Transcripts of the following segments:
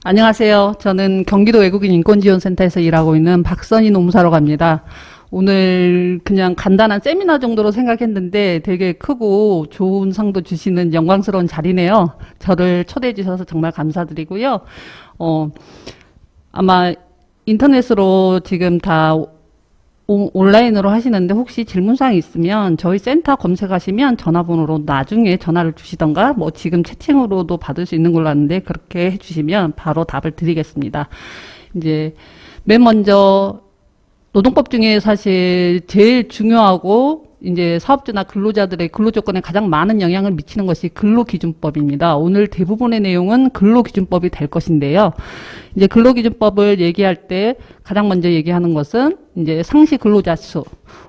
안녕하세요. 저는 경기도 외국인 인권지원센터에서 일하고 있는 박선희 노무사라고 합니다. 오늘 그냥 간단한 세미나 정도로 생각했는데 되게 크고 좋은 상도 주시는 영광스러운 자리네요. 저를 초대해 주셔서 정말 감사드리고요. 아마 인터넷으로 지금 다 온라인으로 하시는데 혹시 질문사항이 있으면 저희 센터 검색하시면 전화번호로 나중에 전화를 주시던가 뭐 지금 채팅으로도 받을 수 있는 걸로 아는데 그렇게 해주시면 바로 답을 드리겠습니다. 이제 맨 먼저 노동법 중에 사실 제일 중요하고 이제 사업주나 근로자들의 근로조건에 가장 많은 영향을 미치는 것이 근로기준법입니다. 오늘 대부분의 내용은 근로기준법이 될 것인데요. 이제 근로기준법을 얘기할 때 가장 먼저 얘기하는 것은 이제 상시 근로자 수,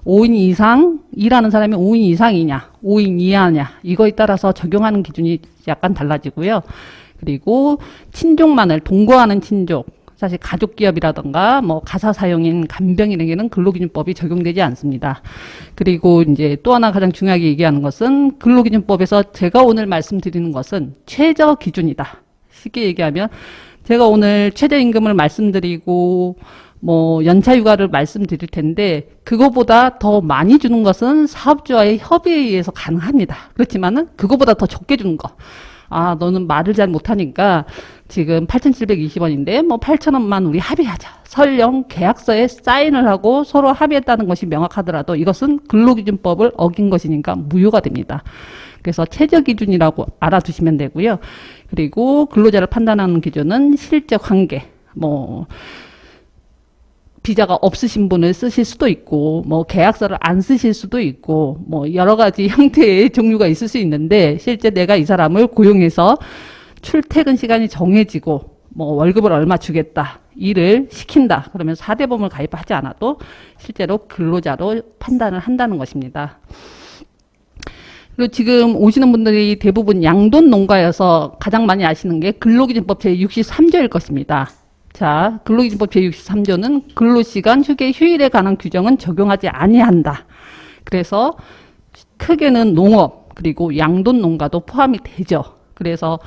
5인 이상 일하는 사람이 5인 이상이냐, 5인 이하냐 이거에 따라서 적용하는 기준이 약간 달라지고요. 그리고 친족만을 동거하는 친족, 사실 가족기업이라던가 뭐 가사 사용인 간병인에게는 근로기준법이 적용되지 않습니다. 그리고 이제 또 하나 가장 중요하게 얘기하는 것은 근로기준법에서 제가 오늘 말씀드리는 것은 최저기준이다. 쉽게 얘기하면 제가 오늘 최저임금을 말씀드리고 뭐 연차휴가를 말씀드릴 텐데 그거보다 더 많이 주는 것은 사업주와의 협의에 의해서 가능합니다. 그렇지만은 그거보다 더 적게 주는 거. 아, 너는 말을 잘 못하니까 지금 8,720원인데 뭐 8,000원만 우리 합의하자. 설령 계약서에 사인을 하고 서로 합의했다는 것이 명확하더라도 이것은 근로기준법을 어긴 것이니까 무효가 됩니다. 그래서 최저기준이라고 알아두시면 되고요. 그리고 근로자를 판단하는 기준은 실적 관계, 뭐 비자가 없으신 분을 쓰실 수도 있고 뭐 계약서를 안 쓰실 수도 있고 뭐 여러 가지 형태의 종류가 있을 수 있는데 실제 내가 이 사람을 고용해서 출퇴근 시간이 정해지고 뭐 월급을 얼마 주겠다 일을 시킨다 그러면 4대보험을 가입하지 않아도 실제로 근로자로 판단을 한다는 것입니다. 그리고 지금 오시는 분들이 대부분 양돈 농가여서 가장 많이 아시는 게 근로기준법 제63조일 것입니다. 자, 근로기준법 제63조는 근로시간, 휴게, 휴일에 관한 규정은 적용하지 아니한다. 그래서 크게는 농업 그리고 양돈 농가도 포함이 되죠. 그래서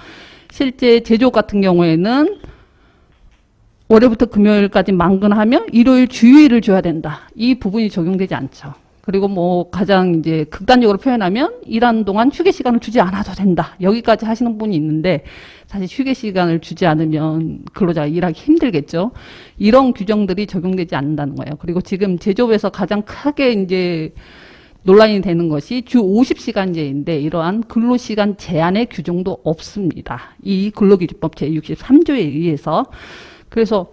실제 제조업 같은 경우에는 월요일부터 금요일까지 만근하면 일요일 주휴일을 줘야 된다. 이 부분이 적용되지 않죠. 그리고 뭐 가장 이제 극단적으로 표현하면 일하는 동안 휴게 시간을 주지 않아도 된다. 여기까지 하시는 분이 있는데 사실 휴게 시간을 주지 않으면 근로자가 일하기 힘들겠죠. 이런 규정들이 적용되지 않는다는 거예요. 그리고 지금 제조업에서 가장 크게 이제 논란이 되는 것이 주 50시간제인데 이러한 근로시간 제한의 규정도 없습니다. 이 근로기준법 제63조에 의해서. 그래서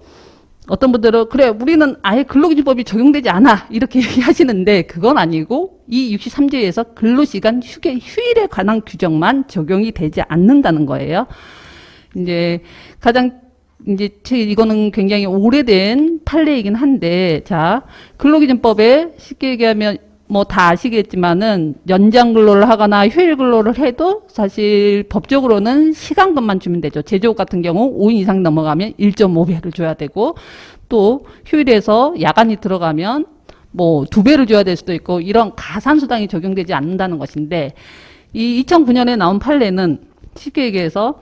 어떤 분들은 그래 우리는 아예 근로기준법이 적용되지 않아 이렇게 얘기하시는데 그건 아니고 이 63조에서 근로시간 휴게 휴일에 관한 규정만 적용이 되지 않는다는 거예요. 이제 가장 이제 이거는 굉장히 오래된 판례이긴 한데 자 근로기준법에 쉽게 얘기하면 뭐 다 아시겠지만은 연장 근로를 하거나 휴일 근로를 해도 사실 법적으로는 시간금만 주면 되죠. 제조업 같은 경우 5인 이상 넘어가면 1.5배를 줘야 되고 또 휴일에서 야간이 들어가면 뭐 2배를 줘야 될 수도 있고 이런 가산수당이 적용되지 않는다는 것인데 이 2009년에 나온 판례는 쉽게 얘기해서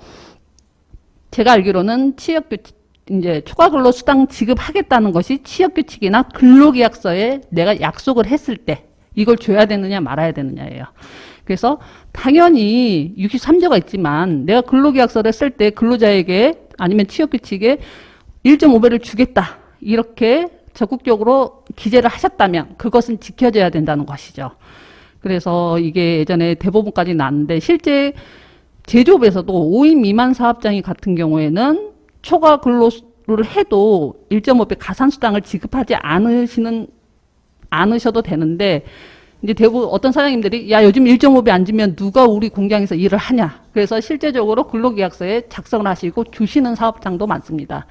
제가 알기로는 취업규칙 이제 초과근로 수당 지급하겠다는 것이 취업규칙이나 근로계약서에 내가 약속을 했을 때 이걸 줘야 되느냐 말아야 되느냐예요. 그래서 당연히 63조가 있지만 내가 근로계약서를 쓸 때 근로자에게 아니면 취업규칙에 1.5배를 주겠다 이렇게 적극적으로 기재를 하셨다면 그것은 지켜져야 된다는 것이죠. 그래서 이게 예전에 대법원까지 나왔는데 실제 제조업에서도 5인 미만 사업장이 같은 경우에는 초과 근로를 해도 1.5배 가산수당을 지급하지 않으셔도 되는데 이제 대부분 어떤 사장님들이 야 요즘 1.5배 안 주면 누가 우리 공장에서 일을 하냐 그래서 실제적으로 근로계약서에 작성을 하시고 주시는 사업장도 많습니다.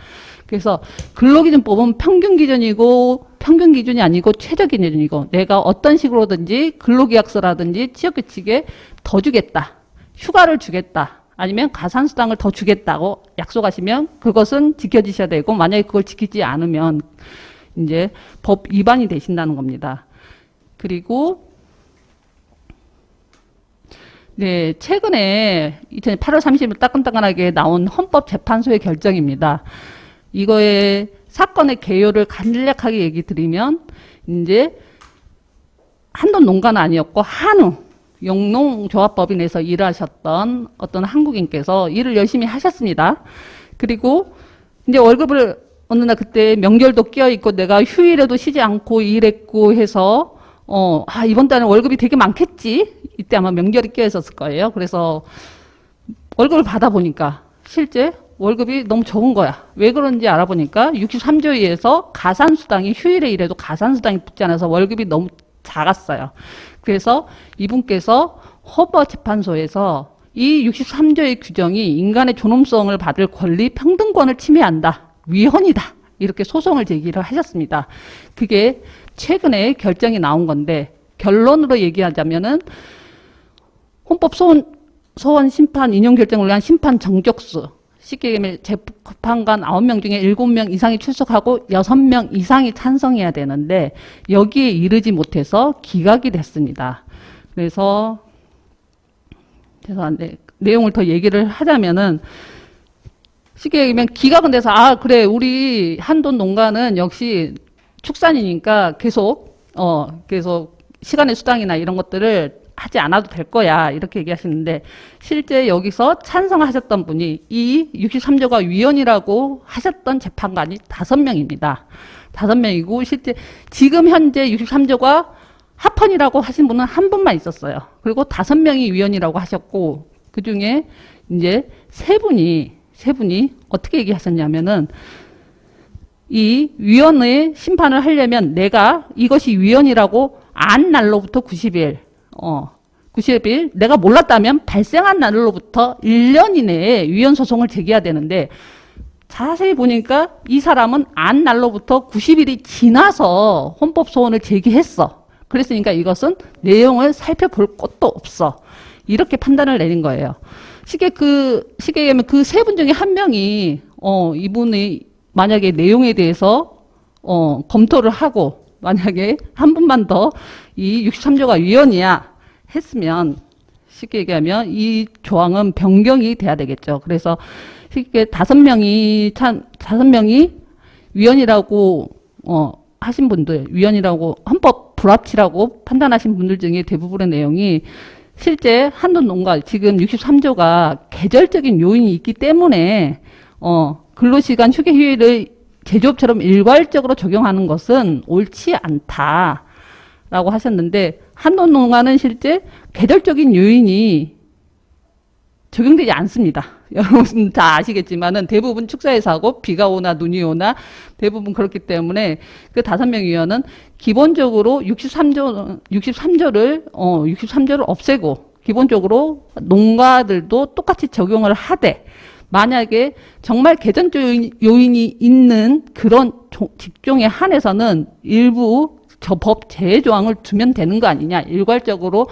그래서 근로기준법은 평균기준이고 평균기준이 아니고 최저기준이고 내가 어떤 식으로든지 근로계약서라든지 취업규칙에 더 주겠다 휴가를 주겠다 아니면 가산수당을 더 주겠다고 약속하시면 그것은 지켜지셔야 되고 만약에 그걸 지키지 않으면 이제 법 위반이 되신다는 겁니다. 그리고 네, 최근에 8월 30일 따끈따끈하게 나온 헌법재판소의 결정입니다. 이거의 사건의 개요를 간략하게 얘기 드리면 이제 한돈 농가는 아니었고 한우 영농조합법인에서 일하셨던 어떤 한국인께서 일을 열심히 하셨습니다. 그리고 이제 월급을 어느 날 그때 명절도 끼어 있고 내가 휴일에도 쉬지 않고 일했고 해서 이번 달에 월급이 되게 많겠지. 이때 아마 명절이 끼어 있었을 거예요. 그래서 월급을 받아보니까 실제 월급이 너무 적은 거야. 왜 그런지 알아보니까 63조에서 가산수당이 휴일에 일해도 가산수당이 붙지 않아서 월급이 너무 작았어요. 그래서 이분께서 헌법재판소에서 이 63조의 규정이 인간의 존엄성을 받을 권리 평등권을 침해한다. 위헌이다. 이렇게 소송을 제기를 하셨습니다. 그게 최근에 결정이 나온 건데 결론으로 얘기하자면은 헌법소원 심판 인용 결정을 위한 심판 정적수 쉽게 얘기하면 재판관 9명 중에 7명 이상이 출석하고 6명 이상이 찬성해야 되는데 여기에 이르지 못해서 기각이 됐습니다. 그래서 죄송한데 내용을 더 얘기를 하자면은 쉽게 얘기하면 기각은 돼서 그래 우리 한돈 농가는 역시 축산이니까 계속 시간의 수당이나 이런 것들을 하지 않아도 될 거야 이렇게 얘기하시는데 실제 여기서 찬성하셨던 분이 이 63조가 위헌이라고 하셨던 재판관이 5명입니다. 5명이고 실제 지금 현재 63조가 합헌이라고 하신 분은 한 분만 있었어요. 그리고 5명이 위헌이라고 하셨고 그 중에 이제 세 분이 어떻게 얘기하셨냐면은 이 위헌의 심판을 하려면 내가 이것이 위헌이라고 안 날로부터 90일 내가 몰랐다면 발생한 날로부터 1년 이내에 위헌 소송을 제기해야 되는데 자세히 보니까 이 사람은 안 날로부터 90일이 지나서 헌법 소원을 제기했어. 그랬으니까 이것은 내용을 살펴볼 것도 없어. 이렇게 판단을 내린 거예요. 쉽게 얘기하면 그 세 분 중에 한 명이 이분이 만약에 내용에 대해서 검토를 하고 만약에 한 분만 더 이 63조가 위헌이야 했으면 쉽게 얘기하면 이 조항은 변경이 돼야 되겠죠. 그래서 쉽게 5명이 위헌이라고 하신 분들, 위헌이라고 헌법 불합치라고 판단하신 분들 중에 대부분의 내용이 실제 한돈 농가 지금 63조가 계절적인 요인이 있기 때문에 근로시간 휴게 휴일을 제조업처럼 일괄적으로 적용하는 것은 옳지 않다라고 하셨는데 한돈 농가는 실제 계절적인 요인이 적용되지 않습니다. 여러분 다 아시겠지만은 대부분 축사에서 하고 비가 오나 눈이 오나 대부분 그렇기 때문에 그 5명 위원은 기본적으로 63조를 없애고 기본적으로 농가들도 똑같이 적용을 하되 만약에 정말 계절적 요인이 있는 그런 직종에 한해서는 일부 저 법 제외 조항을 두면 되는 거 아니냐. 일괄적으로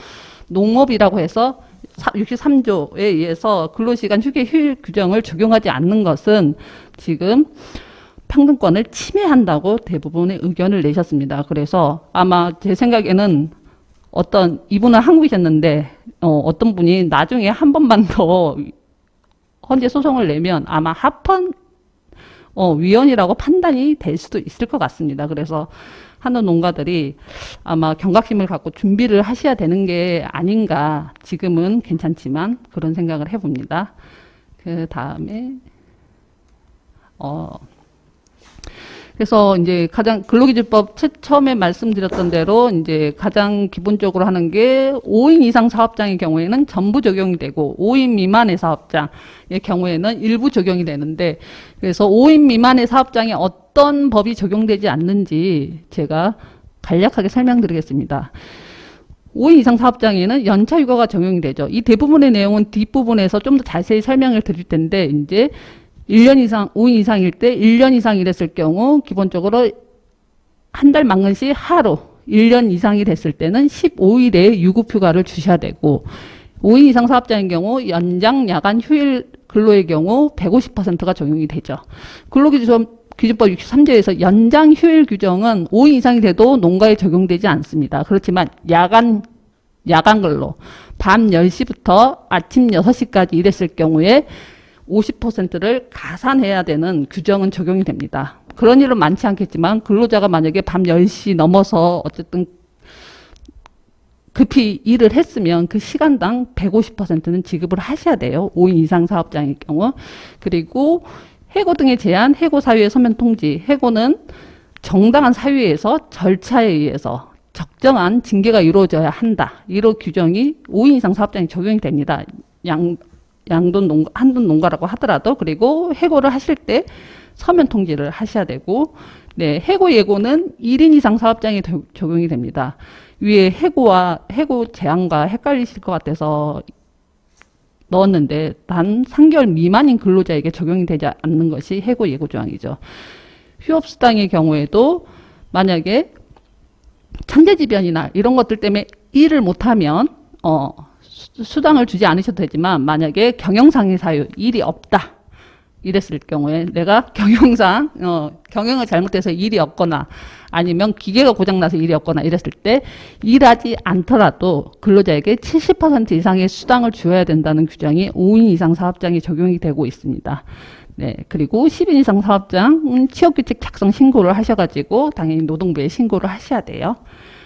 농업이라고 해서 63조에 의해서 근로시간 휴게 휴일 규정을 적용하지 않는 것은 지금 평등권을 침해한다고 대부분의 의견을 내셨습니다. 그래서 아마 제 생각에는 이분은 한국이셨는데 어떤 분이 나중에 한 번만 더 헌재 소송을 내면 아마 합헌 위헌이라고 판단이 될 수도 있을 것 같습니다. 그래서 한돈 농가들이 아마 경각심을 갖고 준비를 하셔야 되는 게 아닌가. 지금은 괜찮지만 그런 생각을 해봅니다. 그 다음에 그래서 이제 가장 근로기준법 처음에 말씀드렸던 대로 이제 가장 기본적으로 하는 게 5인 이상 사업장의 경우에는 전부 적용이 되고 5인 미만의 사업장의 경우에는 일부 적용이 되는데 그래서 5인 미만의 사업장에 어떤 법이 적용되지 않는지 제가 간략하게 설명드리겠습니다. 5인 이상 사업장에는 연차휴가가 적용이 되죠. 이 대부분의 내용은 뒷부분에서 좀 더 자세히 설명을 드릴 텐데 이제 1년 이상, 5인 이상일 때 1년 이상 일했을 경우 기본적으로 한 달 만근 시 하루, 1년 이상이 됐을 때는 15일의 유급휴가를 주셔야 되고 5인 이상 사업자인 경우 연장 야간 휴일 근로의 경우 150%가 적용이 되죠. 근로기준법 63조에서 연장 휴일 규정은 5인 이상이 돼도 농가에 적용되지 않습니다. 그렇지만 야간 야간 근로 밤 10시부터 아침 6시까지 일했을 경우에 50%를 가산해야 되는 규정은 적용이 됩니다. 그런 일은 많지 않겠지만 근로자가 만약에 밤 10시 넘어서 어쨌든 급히 일을 했으면 그 시간당 150%는 지급을 하셔야 돼요. 5인 이상 사업장의 경우. 그리고 해고 등의 제한, 해고 사유의 서면 통지. 해고는 정당한 사유에서 절차에 의해서 적정한 징계가 이루어져야 한다. 이런 규정이 5인 이상 사업장에 적용이 됩니다. 양돈 농가, 한돈 농가라고 하더라도. 그리고 해고를 하실 때 서면 통지를 하셔야 되고, 네, 해고 예고는 1인 이상 사업장에 적용이 됩니다. 위에 해고 제한과 헷갈리실 것 같아서 넣었는데 단 3개월 미만인 근로자에게 적용이 되지 않는 것이 해고 예고 조항이죠. 휴업수당의 경우에도 만약에 천재지변이나 이런 것들 때문에 일을 못하면 수당을 주지 않으셔도 되지만 만약에 경영상의 사유, 일이 없다. 이랬을 경우에 내가 경영상 경영을 잘못해서 일이 없거나 아니면 기계가 고장나서 일이 없거나 이랬을 때 일하지 않더라도 근로자에게 70% 이상의 수당을 주어야 된다는 규정이 5인 이상 사업장에 적용이 되고 있습니다. 네, 그리고 10인 이상 사업장은 취업규칙 작성 신고를 하셔가지고 당연히 노동부에 신고를 하셔야 돼요.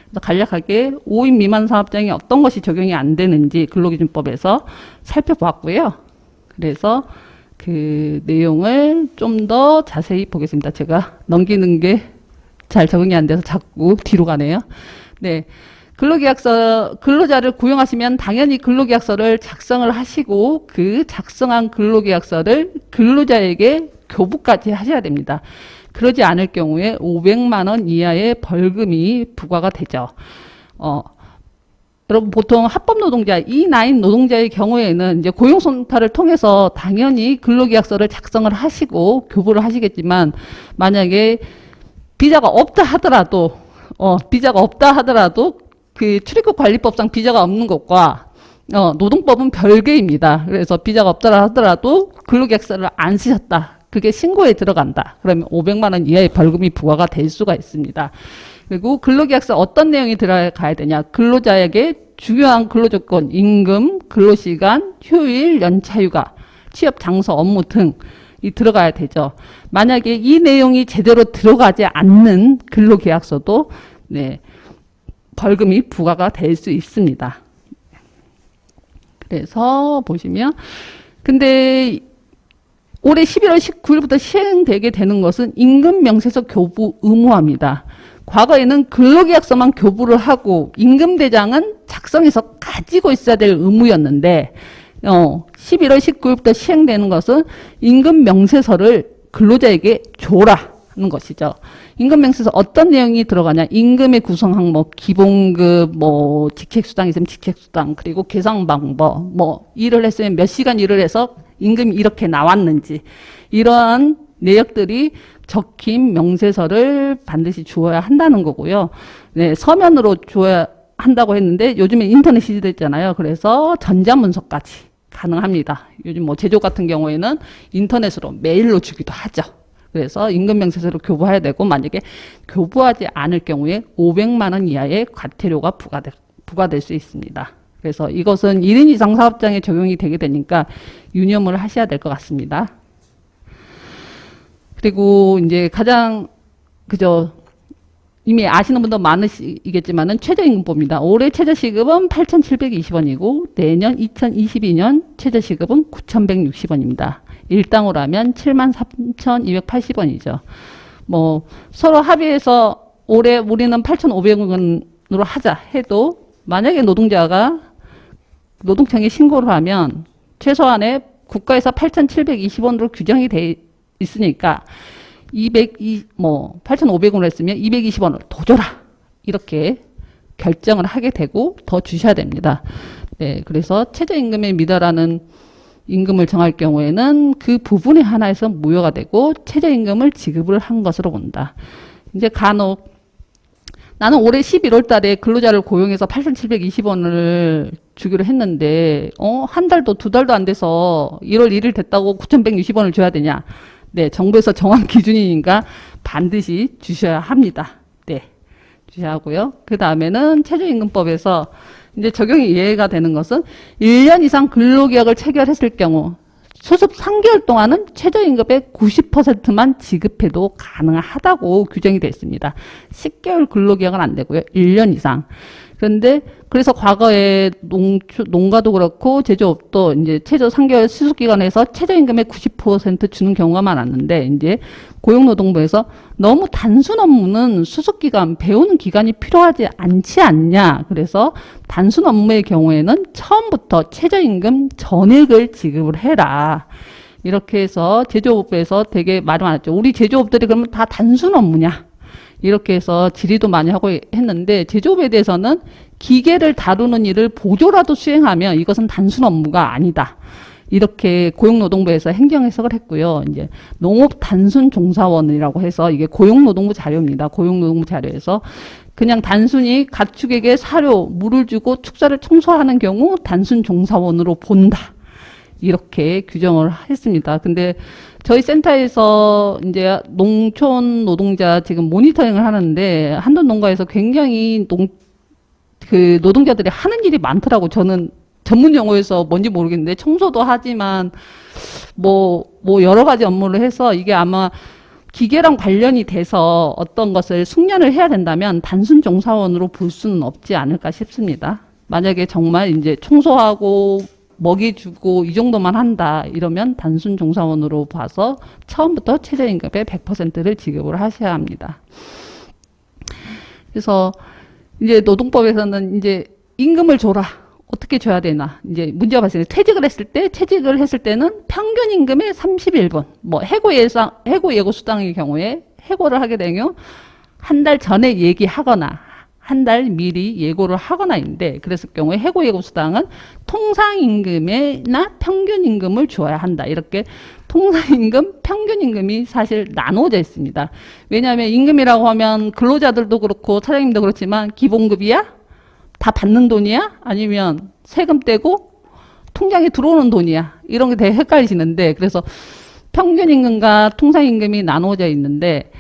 그래서 간략하게 5인 미만 사업장에 어떤 것이 적용이 안 되는지 근로기준법에서 살펴보았고요. 그래서 그 내용을 좀 더 자세히 보겠습니다. 제가 넘기는 게 잘 적응이 안 돼서 자꾸 뒤로 가네요. 네. 근로자를 고용하시면 당연히 근로계약서를 작성을 하시고 그 작성한 근로계약서를 근로자에게 교부까지 하셔야 됩니다. 그러지 않을 경우에 500만 원 이하의 벌금이 부과가 되죠. 여러분 보통 합법 노동자, E9 노동자의 경우에는 이제 고용선탈을 통해서 당연히 근로계약서를 작성을 하시고 교부를 하시겠지만 만약에 비자가 없다 하더라도 그 출입국관리법상 비자가 없는 것과 노동법은 별개입니다. 그래서 비자가 없다 하더라도 근로계약서를 안 쓰셨다. 그게 신고에 들어간다. 그러면 500만 원 이하의 벌금이 부과가 될 수가 있습니다. 그리고 근로계약서 어떤 내용이 들어가야 되냐. 근로자에게 중요한 근로조건, 임금, 근로시간, 휴일, 연차휴가, 취업장소, 업무 등이 들어가야 되죠. 만약에 이 내용이 제대로 들어가지 않는 근로계약서도 네, 벌금이 부과가 될 수 있습니다. 그래서 보시면 근데 올해 11월 19일부터 시행되게 되는 것은 임금명세서 교부 의무화입니다. 과거에는 근로계약서만 교부를 하고 임금대장은 작성해서 가지고 있어야 될 의무였는데 11월 19일부터 시행되는 것은 임금명세서를 근로자에게 줘라는 것이죠. 임금명세서 어떤 내용이 들어가냐? 임금의 구성 항목, 기본급, 뭐 직책수당 있으면 직책수당, 그리고 계산 방법, 뭐 일을 했으면 몇 시간 일을 해서 임금이 이렇게 나왔는지 이러한 내역들이 적힌 명세서를 반드시 주어야 한다는 거고요. 네, 서면으로 주어야 한다고 했는데 요즘에 인터넷 시대잖아요. 그래서 전자문서까지 가능합니다. 요즘 뭐 제조 같은 경우에는 인터넷으로 메일로 주기도 하죠. 그래서 임금명세서를 교부해야 되고 만약에 교부하지 않을 경우에 500만 원 이하의 과태료가 부과될 수 있습니다. 그래서 이것은 1인 이상 사업장에 적용이 되게 되니까 유념을 하셔야 될 것 같습니다. 그리고 이제 가장 이미 아시는 분도 많으시겠지만은 최저임금법입니다. 올해 최저시급은 8,720원이고 내년 2022년 최저시급은 9,160원입니다. 일당으로 하면 73,280원이죠. 뭐 서로 합의해서 올해 우리는 8,500원으로 하자 해도 만약에 노동자가 노동청에 신고를 하면 최소한의 국가에서 8,720원으로 규정이 돼 있으니까 8,500원을 했으면 220원을 더 줘라. 이렇게 결정을 하게 되고 더 주셔야 됩니다. 네, 그래서 최저임금에 미달하는 임금을 정할 경우에는 그 부분에 하나에서 무효가 되고 최저임금을 지급을 한 것으로 본다. 이제 간혹 나는 올해 11월 달에 근로자를 고용해서 8,720원을 주기로 했는데 한 달도 두 달도 안 돼서 1월 1일 됐다고 9,160원을 줘야 되냐. 네, 정부에서 정한 기준이니까 반드시 주셔야 합니다. 네, 주셔야 하고요. 그 다음에는 최저임금법에서 이제 적용이 이해가 되는 것은 1년 이상 근로계약을 체결했을 경우 소속 3개월 동안은 최저임금의 90%만 지급해도 가능하다고 규정이 되어 있습니다. 10개월 근로계약은 안 되고요. 1년 이상. 그런데 그래서 과거에 농가도 그렇고 제조업도 이제 최저 3개월 수습기간에서 최저임금의 90% 주는 경우가 많았는데 이제 고용노동부에서 너무 단순 업무는 수습기간, 배우는 기간이 필요하지 않지 않냐. 그래서 단순 업무의 경우에는 처음부터 최저임금 전액을 지급을 해라. 이렇게 해서 제조업에서 되게 말이 많았죠. 우리 제조업들이 그러면 다 단순 업무냐. 이렇게 해서 질의도 많이 하고 했는데 제조업에 대해서는 기계를 다루는 일을 보조라도 수행하면 이것은 단순 업무가 아니다. 이렇게 고용노동부에서 행정해석을 했고요. 이제 농업 단순 종사원이라고 해서 이게 고용노동부 자료입니다. 고용노동부 자료에서 그냥 단순히 가축에게 사료, 물을 주고 축사를 청소하는 경우 단순 종사원으로 본다. 이렇게 규정을 했습니다. 근데 저희 센터에서 이제 농촌 노동자 지금 모니터링을 하는데 한돈 농가에서 굉장히 노동자들이 하는 일이 많더라고. 저는 전문 용어에서 뭔지 모르겠는데 청소도 하지만 뭐 여러 가지 업무를 해서 이게 아마 기계랑 관련이 돼서 어떤 것을 숙련을 해야 된다면 단순 종사원으로 볼 수는 없지 않을까 싶습니다. 만약에 정말 이제 청소하고 먹이 주고 이 정도만 한다 이러면 단순 종사원으로 봐서 처음부터 최저임금의 100%를 지급을 하셔야 합니다. 그래서 이제 노동법에서는 이제 임금을 줘라. 어떻게 줘야 되나? 이제 문제가 발생해. 퇴직을 했을 때는 평균 임금의 31분. 뭐 해고 예고 수당의 경우에 해고를 하게 되면 한 달 전에 얘기하거나 한 달 미리 예고를 하거나인데 그랬을 경우에 해고 예고 수당은 통상임금이나 평균임금을 주어야 한다. 이렇게 통상임금, 평균임금이 사실 나눠져 있습니다. 왜냐하면 임금이라고 하면 근로자들도 그렇고 사장님도 그렇지만 기본급이야? 다 받는 돈이야? 아니면 세금 떼고 통장에 들어오는 돈이야? 이런 게 되게 헷갈리시는데 그래서 평균임금과 통상임금이 나눠져 있는데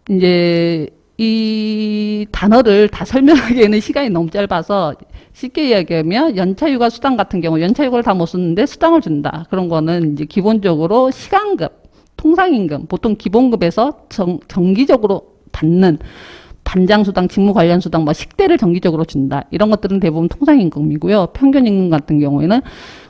이제 이 단어를 다 설명하기에는 시간이 너무 짧아서 쉽게 이야기하면 연차휴가 수당 같은 경우 연차휴가를 다 못 쓰는데 수당을 준다. 그런 거는 이제 기본적으로 시간급, 통상임금, 보통 기본급에서 정기적으로 받는 반장수당, 직무 관련 수당, 뭐 식대를 정기적으로 준다. 이런 것들은 대부분 통상임금이고요. 평균임금 같은 경우에는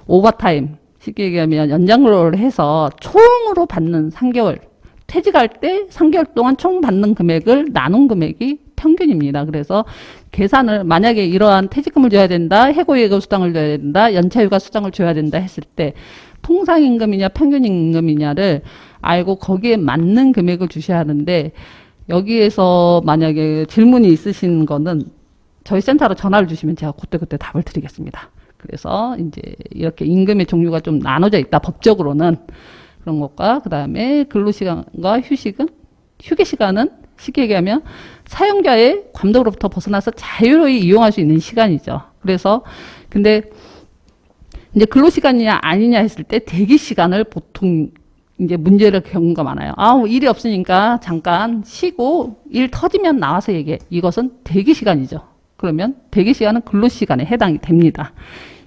오버타임, 쉽게 얘기하면 연장근로를 해서 총으로 받는 3개월 퇴직할 때 3개월 동안 총 받는 금액을 나눈 금액이 평균입니다. 그래서 계산을 만약에 이러한 퇴직금을 줘야 된다, 해고예고 수당을 줘야 된다, 연차휴가 수당을 줘야 된다 했을 때 통상임금이냐 평균임금이냐를 알고 거기에 맞는 금액을 주셔야 하는데 여기에서 만약에 질문이 있으신 거는 저희 센터로 전화를 주시면 제가 그때그때 답을 드리겠습니다. 그래서 이제 이렇게 임금의 종류가 좀 나눠져 있다. 법적으로는 그런 것과 그 다음에 근로시간과 휴게시간은 쉽게 얘기하면 사용자의 감독으로부터 벗어나서 자유로이 이용할 수 있는 시간이죠. 그래서 근데 이제 근로시간이냐 아니냐 했을 때 대기시간을 보통 이제 문제를 겪는 거 많아요. 일이 없으니까 잠깐 쉬고 일 터지면 나와서 얘기해. 이것은 대기시간이죠. 그러면 대기시간은 근로시간에 해당이 됩니다.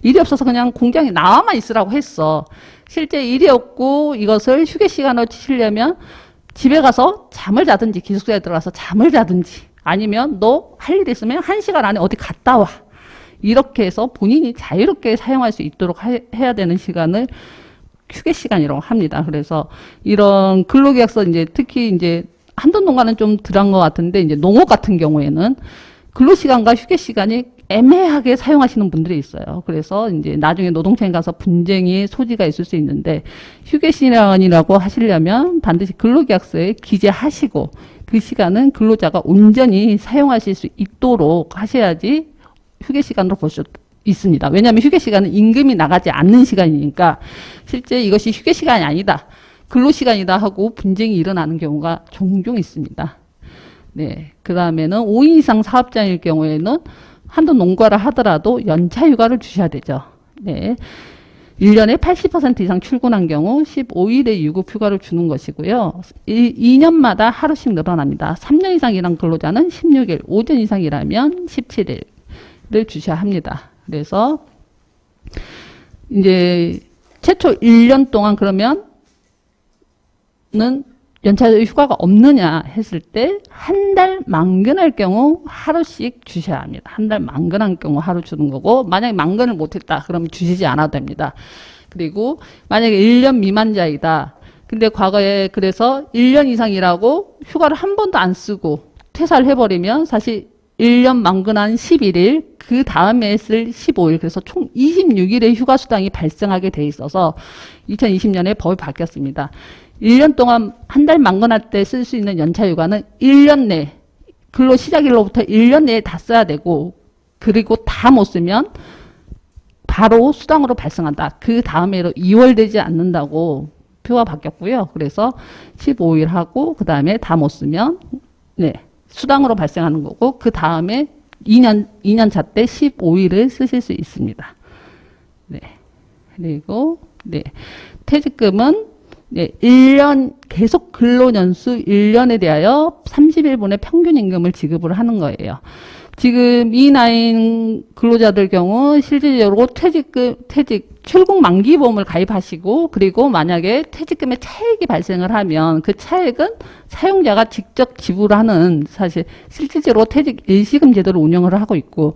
일이 없어서 그냥 공장에 나와만 있으라고 했어. 실제 일이 없고 이것을 휴게 시간으로 치려면 집에 가서 잠을 자든지 기숙사에 들어가서 잠을 자든지 아니면 너 할 일 있으면 1시간 안에 어디 갔다 와. 이렇게 해서 본인이 자유롭게 사용할 수 있도록 해야 되는 시간을 휴게 시간이라고 합니다. 그래서 이런 근로계약서 이제 특히 이제 한돈 농가는 좀 덜한 것 같은데 이제 농업 같은 경우에는 근로시간과 휴게 시간이 애매하게 사용하시는 분들이 있어요. 그래서 이제 나중에 노동청에 가서 분쟁의 소지가 있을 수 있는데 휴게 시간이라고 하시려면 반드시 근로계약서에 기재하시고 그 시간은 근로자가 온전히 사용하실 수 있도록 하셔야지 휴게 시간으로 볼 수 있습니다. 왜냐하면 휴게 시간은 임금이 나가지 않는 시간이니까 실제 이것이 휴게 시간이 아니다. 근로 시간이다 하고 분쟁이 일어나는 경우가 종종 있습니다. 네. 그 다음에는 5인 이상 사업장일 경우에는 한돈 농가를 하더라도 연차 휴가를 주셔야 되죠. 네. 1년에 80% 이상 출근한 경우 15일의 유급 휴가를 주는 것이고요. 2년마다 하루씩 늘어납니다. 3년 이상 일한 근로자는 16일, 5년 이상 일하면 17일. 주셔야 합니다. 그래서 이제 최초 1년 동안 그러면은 연차 휴가가 없느냐 했을 때 한 달 만근할 경우 하루씩 주셔야 합니다. 한 달 만근한 경우 하루 주는 거고, 만약에 만근을 못했다 그러면 주시지 않아도 됩니다. 그리고 만약에 1년 미만자이다. 근데 과거에 그래서 1년 이상 일하고 휴가를 한 번도 안 쓰고 퇴사를 해버리면 사실 1년 만근한 11일, 그 다음에 쓸 15일, 그래서 총 26일의 휴가 수당이 발생하게 돼 있어서 2020년에 법이 바뀌었습니다. 1년 동안 한 달 만근할 때 쓸 수 있는 연차 휴가는 1년 내, 근로 시작일로부터 1년 내에 다 써야 되고, 그리고 다 못 쓰면 바로 수당으로 발생한다. 그 다음에로 2월 되지 않는다고 표가 바뀌었고요. 그래서 15일 하고 그 다음에 다 못 쓰면 네, 수당으로 발생하는 거고, 그 다음에 2년 차 때 15일을 쓰실 수 있습니다. 네. 그리고 네. 퇴직금은 네, 1년 계속 근로연수 1년에 대하여 30일분의 평균 임금을 지급을 하는 거예요. 지금 E9 근로자들 경우 실질적으로 출국 만기보험을 가입하시고, 그리고 만약에 퇴직금에 차액이 발생을 하면 그 차액은 사용자가 직접 지불하는, 사실 실질적으로 퇴직 일시금 제도를 운영을 하고 있고,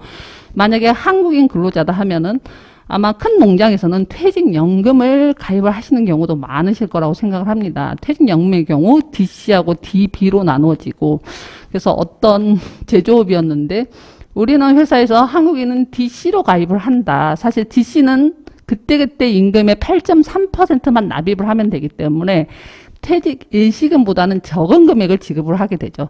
만약에 한국인 근로자다 하면은 아마 큰 농장에서는 퇴직연금을 가입을 하시는 경우도 많으실 거라고 생각을 합니다. 퇴직연금의 경우 DC하고 DB로 나누어지고, 그래서 어떤 제조업이었는데 우리는 회사에서 한국인은 DC로 가입을 한다. 사실 DC는 그때그때 임금의 8.3%만 납입을 하면 되기 때문에 퇴직 일시금보다는 적은 금액을 지급을 하게 되죠.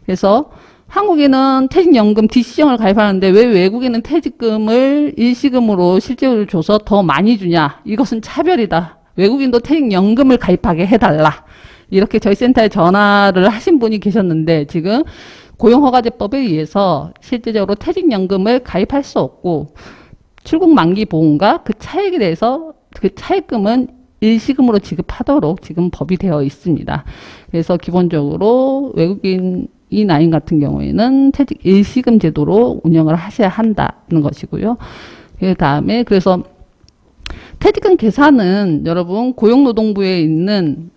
그래서 한국인은 퇴직연금 DC형을 가입하는데 왜 외국인은 퇴직금을 일시금으로 실제로 줘서 더 많이 주냐? 이것은 차별이다. 외국인도 퇴직연금을 가입하게 해달라. 이렇게 저희 센터에 전화를 하신 분이 계셨는데, 지금 고용허가제법에 의해서 실제적으로 퇴직연금을 가입할 수 없고, 출국 만기 보험과 그 차액에 대해서 그 차액금은 일시금으로 지급하도록 지금 법이 되어 있습니다. 그래서 기본적으로 외국인 E9 같은 경우에는 퇴직 일시금 제도로 운영을 하셔야 한다는 것이고요. 그 다음에 그래서 퇴직금 계산은 여러분 고용노동부에 있는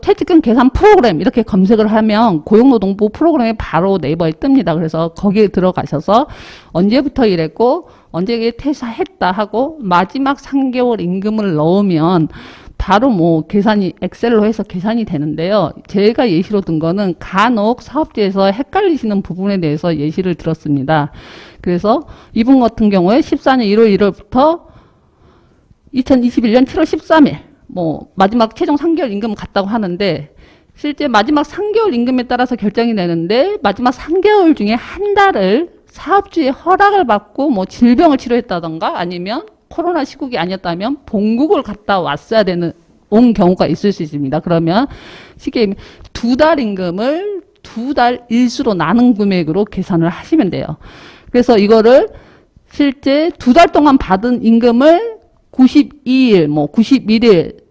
퇴직금 계산 프로그램 이렇게 검색을 하면 고용노동부 프로그램이 바로 네이버에 뜹니다. 그래서 거기에 들어가셔서 언제부터 일했고 언제 퇴사했다 하고 마지막 3개월 임금을 넣으면 바로 계산이 엑셀로 해서 계산이 되는데요. 제가 예시로 든 거는 간혹 사업주에서 헷갈리시는 부분에 대해서 예시를 들었습니다. 그래서 이분 같은 경우에 14년 1월 1일부터 2021년 7월 13일 마지막 최종 3개월 임금 갔다고 하는데, 실제 마지막 3개월 임금에 따라서 결정이 되는데 마지막 3개월 중에 한 달을 사업주의 허락을 받고 질병을 치료했다던가 아니면 코로나 시국이 아니었다면 본국을 갔다 왔어야 되는 온 경우가 있을 수 있습니다. 그러면 쉽게 2달 임금을 2달 일수로 나눈 금액으로 계산을 하시면 돼요. 그래서 이거를 실제 2달 동안 받은 임금을 92일, 91일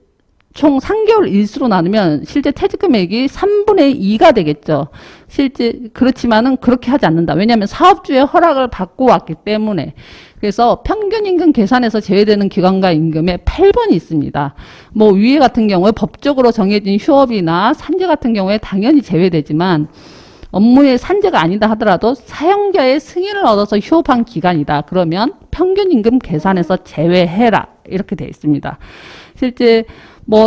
총 3개월 일수로 나누면 실제 퇴직금액이 3분의 2가 되겠죠. 실제 그렇지만은 그렇게 하지 않는다. 왜냐하면 사업주의 허락을 받고 왔기 때문에. 그래서 평균 임금 계산에서 제외되는 기간과 임금에 8번이 있습니다. 위에 같은 경우에 법적으로 정해진 휴업이나 산재 같은 경우에 당연히 제외되지만, 업무의 산재가 아니다 하더라도 사용자의 승인을 얻어서 휴업한 기간이다. 그러면 평균 임금 계산에서 제외해라. 이렇게 되어 있습니다. 실제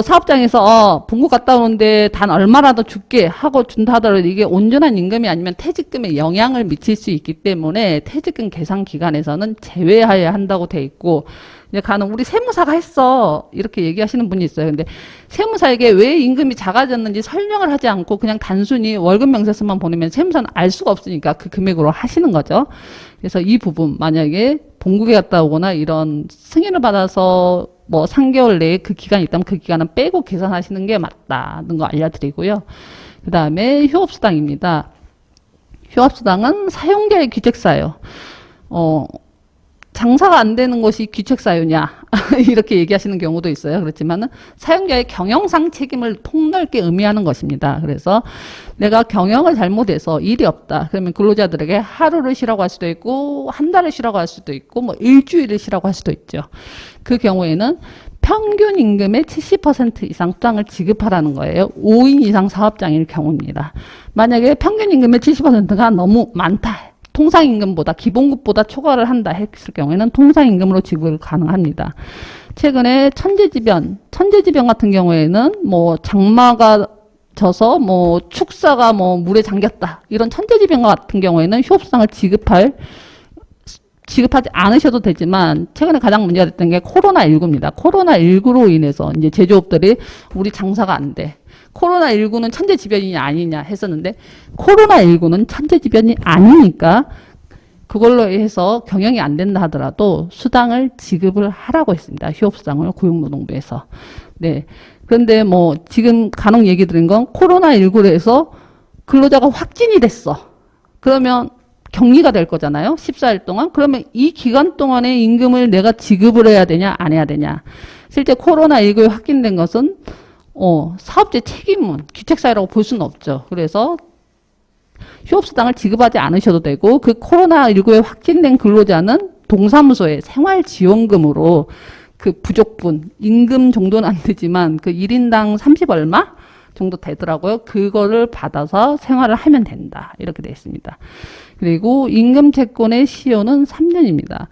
사업장에서 본국 갔다 오는데 단 얼마라도 줄게 하고 준다 하더라도 이게 온전한 임금이 아니면 퇴직금에 영향을 미칠 수 있기 때문에 퇴직금 계산 기간에서는 제외해야 한다고 돼 있고, 이제 간혹 우리 세무사가 했어 이렇게 얘기하시는 분이 있어요. 근데 세무사에게 왜 임금이 작아졌는지 설명을 하지 않고 그냥 단순히 월급 명세서만 보내면 세무사는 알 수가 없으니까 그 금액으로 하시는 거죠. 그래서 이 부분 만약에 본국에 갔다 오거나 이런 승인을 받아서 3개월 내에 그 기간이 있다면 그 기간은 빼고 계산하시는 게 맞다는 거 알려드리고요. 그 다음에 휴업수당입니다. 휴업수당은 사용자의 귀책사유. 장사가 안 되는 것이 귀책사유냐 이렇게 얘기하시는 경우도 있어요. 그렇지만은 사용자의 경영상 책임을 폭넓게 의미하는 것입니다. 그래서 내가 경영을 잘못해서 일이 없다. 그러면 근로자들에게 하루를 쉬라고 할 수도 있고, 한 달을 쉬라고 할 수도 있고, 뭐 일주일을 쉬라고 할 수도 있죠. 그 경우에는 평균 임금의 70% 이상 수당을 지급하라는 거예요. 5인 이상 사업장일 경우입니다. 만약에 평균 임금의 70%가 너무 많다. 통상임금보다 기본급보다 초과를 한다 했을 경우에는 통상임금으로 지급을 가능합니다. 최근에 천재지변 같은 경우에는 뭐 장마가 져서 뭐 축사가 뭐 물에 잠겼다. 이런 천재지변 같은 경우에는 휴업수당을 지급하지 않으셔도 되지만 최근에 가장 문제가 됐던 게 코로나19입니다. 코로나19로 인해서 이제 제조업들이 우리 장사가 안 돼. 코로나19는 천재지변이 아니냐 했었는데 코로나19는 천재지변이 아니니까 그걸로 해서 경영이 안 된다 하더라도 수당을 지급을 하라고 했습니다. 휴업수당을 고용노동부에서. 네. 그런데 뭐 지금 간혹 얘기 드린 건 코로나19로 해서 근로자가 확진이 됐어. 그러면 격리가 될 거잖아요. 14일 동안. 그러면 이 기간 동안에 임금을 내가 지급을 해야 되냐 안 해야 되냐. 실제 코로나19에 확진된 것은 사업주의 책임은 귀책사유라고 볼 수는 없죠. 그래서 휴업수당을 지급하지 않으셔도 되고 그 코로나19에 확진된 근로자는 동사무소에 생활지원금으로 그 부족분, 임금 정도는 안 되지만 그 1인당 30 얼마 정도 되더라고요. 그거를 받아서 생활을 하면 된다. 이렇게 되어 있습니다. 그리고 임금 채권의 시효는 3년입니다.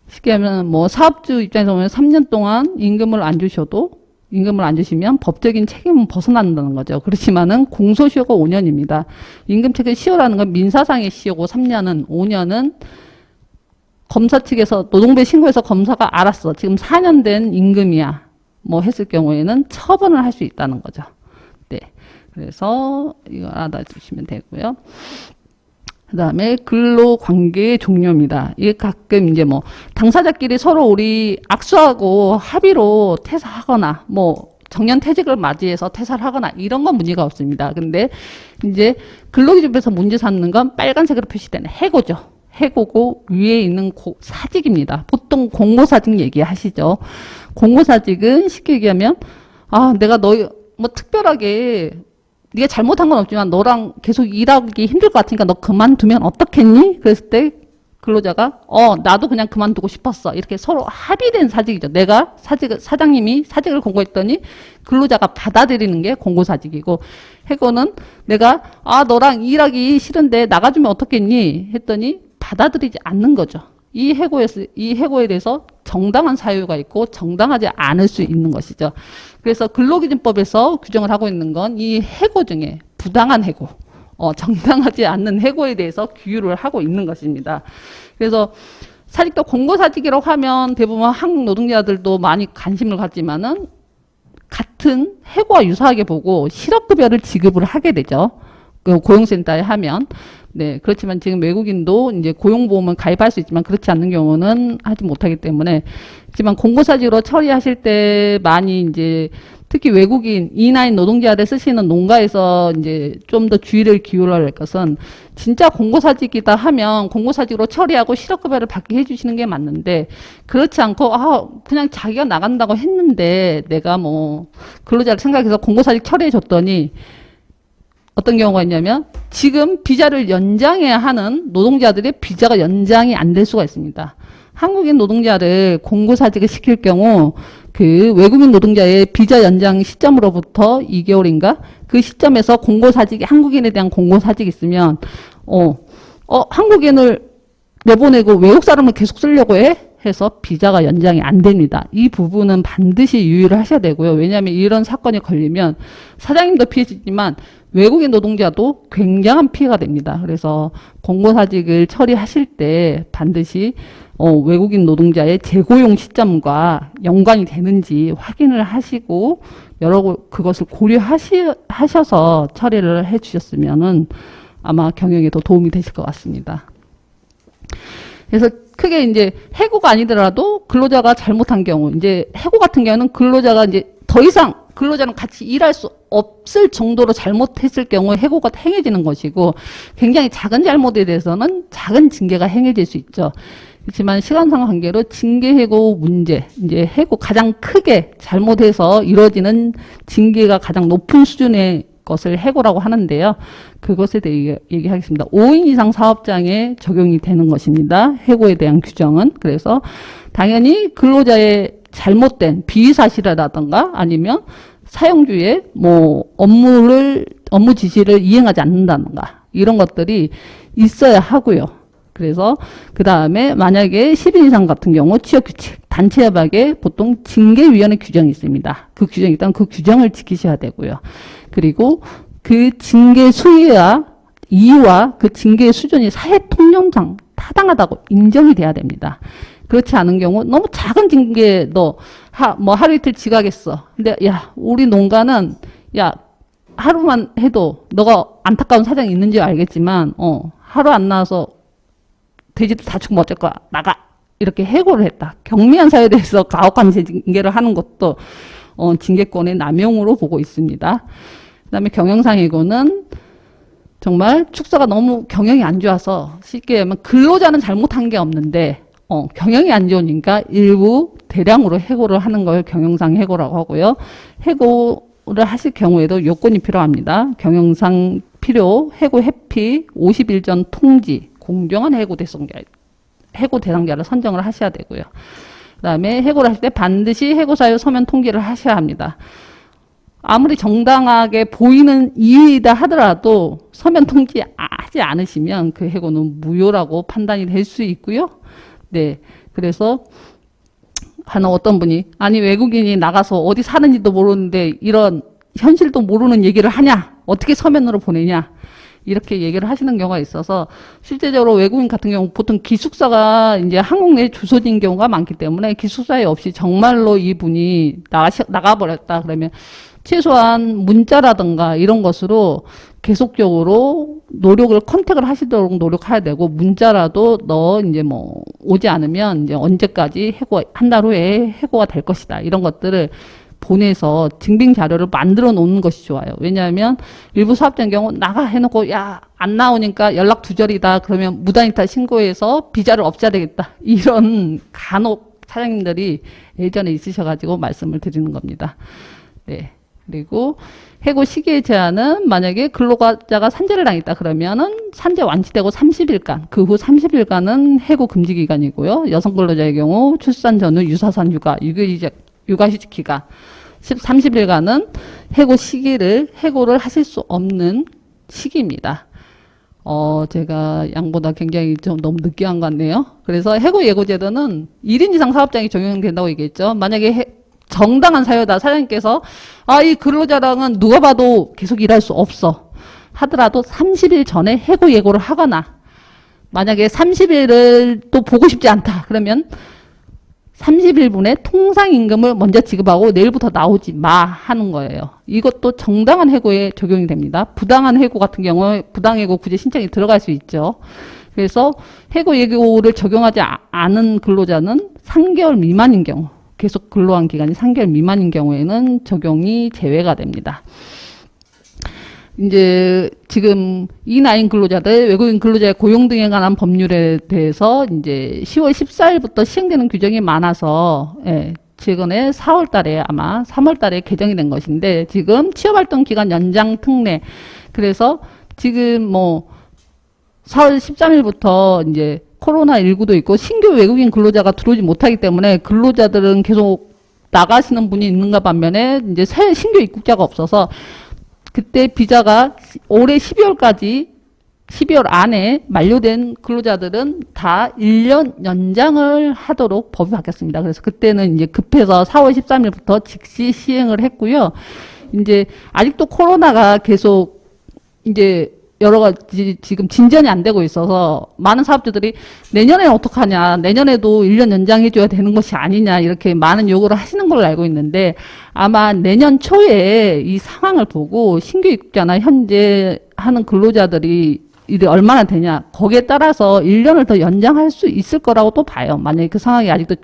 쉽게 하면 뭐 사업주 입장에서 보면 3년 동안 임금을 안 주시면 법적인 책임은 벗어난다는 거죠. 그렇지만은 공소시효가 5년입니다. 임금체계 시효라는 건 민사상의 시효고 3년은 5년은 검사 측에서 노동부에 신고해서 검사가 알았어. 지금 4년 된 임금이야. 뭐 했을 경우에는 처분을 할 수 있다는 거죠. 네. 그래서 이거 알아두시면 되고요. 그 다음에 근로관계의 종료입니다. 이게 가끔 이제 뭐 당사자끼리 서로 우리 악수하고 합의로 퇴사하거나 뭐 정년퇴직을 맞이해서 퇴사를 하거나 이런 건 문제가 없습니다. 근데 이제 근로기준법에서 문제 삼는 건 빨간색으로 표시되는 해고죠. 해고고 위에 있는 사직입니다. 보통 공고사직 얘기하시죠. 공고사직은 쉽게 얘기하면 내가 너 뭐 특별하게 네가 잘못한 건 없지만 너랑 계속 일하기 힘들 것 같으니까 너 그만두면 어떻겠니? 그랬을 때 근로자가 나도 그냥 그만두고 싶었어. 이렇게 서로 합의된 사직이죠. 내가 사장님이 사직을 공고했더니 근로자가 받아들이는 게 공고사직이고 해고는 내가 너랑 일하기 싫은데 나가주면 어떻겠니? 했더니 받아들이지 않는 거죠. 이 해고에 대해서 정당한 사유가 있고 정당하지 않을 수 있는 것이죠. 그래서 근로기준법에서 규정을 하고 있는 건 이 해고 중에 부당한 해고, 정당하지 않는 해고에 대해서 규율을 하고 있는 것입니다. 그래서 사직도 공고사직이라고 하면 대부분 한국 노동자들도 많이 관심을 갖지만은 같은 해고와 유사하게 보고 실업급여를 지급을 하게 되죠. 그 고용센터에 하면. 네, 그렇지만 지금 외국인도 이제 고용보험은 가입할 수 있지만 그렇지 않는 경우는 하지 못하기 때문에 하지만 공고사직으로 처리하실 때 많이 이제 특히 외국인 E9 노동자를 쓰시는 농가에서 이제 좀 더 주의를 기울여야 할 것은 진짜 공고사직이다 하면 공고사직으로 처리하고 실업급여를 받게 해주시는 게 맞는데 그렇지 않고 그냥 자기가 나간다고 했는데 내가 뭐 근로자를 생각해서 공고사직 처리해 줬더니 어떤 경우가 있냐면 지금 비자를 연장해야 하는 노동자들의 비자가 연장이 안 될 수가 있습니다. 한국인 노동자를 공고사직을 시킬 경우 그 외국인 노동자의 비자 연장 시점으로부터 2개월인가 그 시점에서 한국인에 대한 공고사직이 있으면 한국인을 내보내고 외국 사람을 계속 쓰려고 해서 비자가 연장이 안 됩니다. 이 부분은 반드시 유의를 하셔야 되고요. 왜냐하면 이런 사건이 걸리면 사장님도 피해지지만 외국인 노동자도 굉장한 피해가 됩니다. 그래서 공고사직을 처리하실 때 반드시 외국인 노동자의 재고용 시점과 연관이 되는지 확인을 하시고 그것을 고려하셔서 처리를 해주셨으면은 아마 경영에 더 도움이 되실 것 같습니다. 그래서 크게 이제 해고가 아니더라도 근로자가 잘못한 경우, 이제 해고 같은 경우는 근로자가 이제 더 이상 근로자는 같이 일할 수 없을 정도로 잘못했을 경우에 해고가 행해지는 것이고, 굉장히 작은 잘못에 대해서는 작은 징계가 행해질 수 있죠. 그렇지만 시간상 관계로 징계 해고 문제, 이제 해고 가장 크게 잘못해서 이루어지는 징계가 가장 높은 수준의 것을 해고라고 하는데요. 그것에 대해 얘기하겠습니다. 5인 이상 사업장에 적용이 되는 것입니다. 해고에 대한 규정은. 그래서 당연히 근로자의 잘못된 비위 사실이라든가 아니면 사용주의 업무 지시를 이행하지 않는다든가 이런 것들이 있어야 하고요. 그래서 그 다음에 만약에 10인 이상 같은 경우 취업규칙, 단체협약에 보통 징계위원회 규정이 있습니다. 그 규정이 있다면 그 규정을 지키셔야 되고요. 그리고 그 징계 수위와 이유와 그 징계의 수준이 사회 통념상 타당하다고 인정이 돼야 됩니다. 그렇지 않은 경우 너무 작은 징계 하루 이틀 지각했어. 근데 야 우리 농가는 야 하루만 해도 너가 안타까운 사정이 있는지 알겠지만 하루 안 나와서 돼지들 다 죽으면 어쩔 거야. 나가. 이렇게 해고를 했다. 경미한 사유에 대해서 가혹한 징계를 하는 것도 징계권의 남용으로 보고 있습니다. 그 다음에 경영상 해고는 정말 축사가 너무 경영이 안 좋아서 쉽게 하면 근로자는 잘못한 게 없는데 경영이 안 좋으니까 일부 대량으로 해고를 하는 걸 경영상 해고라고 하고요. 해고를 하실 경우에도 요건이 필요합니다. 경영상 필요, 해고 회피, 50일 전 통지, 공정한 해고 대상자를 선정을 하셔야 되고요. 그 다음에 해고를 하실 때 반드시 해고 사유 서면 통지를 하셔야 합니다. 아무리 정당하게 보이는 이유이다 하더라도 서면 통지하지 않으시면 그 해고는 무효라고 판단이 될 수 있고요. 네, 그래서 어떤 분이 아니 외국인이 나가서 어디 사는지도 모르는데 이런 현실도 모르는 얘기를 하냐? 어떻게 서면으로 보내냐? 이렇게 얘기를 하시는 경우가 있어서 실제적으로 외국인 같은 경우 보통 기숙사가 이제 한국 내에 주소진 경우가 많기 때문에 기숙사에 없이 정말로 이분이 나가버렸다 그러면 최소한 문자라든가 이런 것으로 계속적으로 컨택을 하시도록 노력해야 되고 문자라도 너 이제 오지 않으면 이제 언제까지 한 달 후에 해고가 될 것이다. 이런 것들을 보내서 증빙 자료를 만들어 놓는 것이 좋아요. 왜냐하면 일부 사업자의 경우 나가 해놓고 야 안 나오니까 연락 두절이다 그러면 무단이탈 신고해서 비자를 없애야 되겠다 이런 간혹 사장님들이 예전에 있으셔가지고 말씀을 드리는 겁니다. 네. 그리고 해고 시기의 제한은 만약에 근로자가 산재를 당했다 그러면은 산재 완치되고 30일간 그 후 30일간은 해고 금지 기간이고요. 여성 근로자의 경우 출산 전후 유사산 휴가 육아휴직 기간 30일간은 해고를 하실 수 없는 시기입니다. 제가 양보다 굉장히 좀 너무 늦게 한 것 같네요. 그래서 해고 예고제도는 1인 이상 사업장이 적용된다고 얘기했죠. 만약에 정당한 사유다. 사장님께서 이 근로자랑은 누가 봐도 계속 일할 수 없어 하더라도 30일 전에 해고 예고를 하거나 만약에 30일을 또 보고 싶지 않다. 그러면 30일분의 통상임금을 먼저 지급하고 내일부터 나오지 마 하는 거예요. 이것도 정당한 해고에 적용이 됩니다. 부당한 해고 같은 경우에 부당해고 구제 신청이 들어갈 수 있죠. 그래서 해고 예고를 적용하지 않은 근로자는 3개월 미만인 경우 계속 근로한 기간이 3개월 미만인 경우에는 적용이 제외가 됩니다. 이제 지금 E9 근로자들, 외국인 근로자의 고용 등에 관한 법률에 대해서 이제 10월 14일부터 시행되는 규정이 많아서, 최근에 4월 달에 아마 3월 달에 개정이 된 것인데, 지금 취업활동 기간 연장 특례. 그래서 지금 4월 13일부터 이제 코로나19도 있고 신규 외국인 근로자가 들어오지 못하기 때문에 근로자들은 계속 나가시는 분이 있는가 반면에 이제 새 신규 입국자가 없어서 그때 비자가 올해 12월 안에 만료된 근로자들은 다 1년 연장을 하도록 법이 바뀌었습니다. 그래서 그때는 이제 급해서 4월 13일부터 즉시 시행을 했고요. 이제 아직도 코로나가 계속 이제 여러 가지 지금 진전이 안 되고 있어서 많은 사업주들이 내년에는 어떡하냐, 내년에도 1년 연장해줘야 되는 것이 아니냐 이렇게 많은 요구를 하시는 걸로 알고 있는데 아마 내년 초에 이 상황을 보고 신규 입국자나 현재 하는 근로자들이 일이 얼마나 되냐 거기에 따라서 1년을 더 연장할 수 있을 거라고 또 봐요. 만약에 그 상황이 아직도